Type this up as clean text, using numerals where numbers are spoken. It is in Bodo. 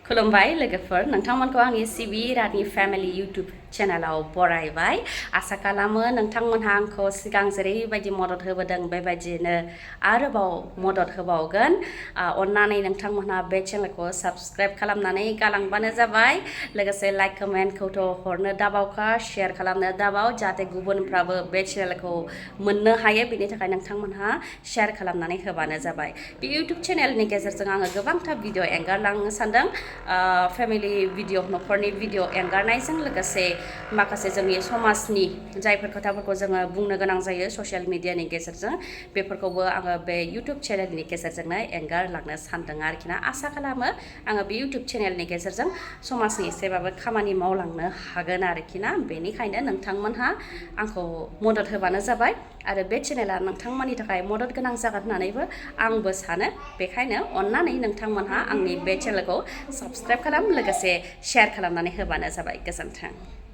खुलुमबाय लोगोफोर नोंथांमोनखौ आंनि सिबि रानि फेमिलि यूट्यूब चेनेलाव बरायबाय आसा खालामो नोंथांमोनहा आंखौ सिगां जेरैबायदि मदद होबोदों बेबायदिनो आरोबाव मदद होबावगोन अन्नानै नोंथांमोनहा बे चेनेलखौ साबस्क्राइब खालामनानै गालांबानो जाबाय लोगोसे लाइक कमेन्टखौथ' हरनो दाबावखा शेयार खालामनो दाबाव जाहाथे गुबुनफ्राबो बे चेनेलखौ मोननो हायो बेनि थाखाय नोंथांमोनहा शेयार खालामनानै होबानो जाबाय बे यूट्यूब चेनेलनि गेजेरजों आङो गोबांथा भिडिअ एंगारलांनो सानदों फेमिलि भिडिअ न'खरनि भिडिअ एंगारनायजों लोगोसे माखासे जोंनि समाजनि जायफोर खोथाफोरखौ जोङो बुंनो गोनां जायो ससियेल मिडियानि गेजेरजों बेफोरखौबो आङो बे यूट्यूब चेनेलनि गेजेरजोंनो एंगारलांनो सानदों आरोखि ना आसा खालामो आङो बे यूट्यूब चेनेलनि गेजेरजों समाजनि एसेबाबो खामानि मावलांनो हागोन आरोखि ना बेनिखायनो नोंथांमोनहा आंखौ मदद होबानो जाबाय आरो बे चेनेला नोंथांमोननि थाखाय मदद गोनां जागोन होननानैबो आंबो सानो बेखायनो अन्नानै नोंथांमोनहा आंनि बे चेनेलखौ साबस्क्राइब खालाम लोगोसे शेयार खालामनानै होबानो जाबाय गोजोन्थों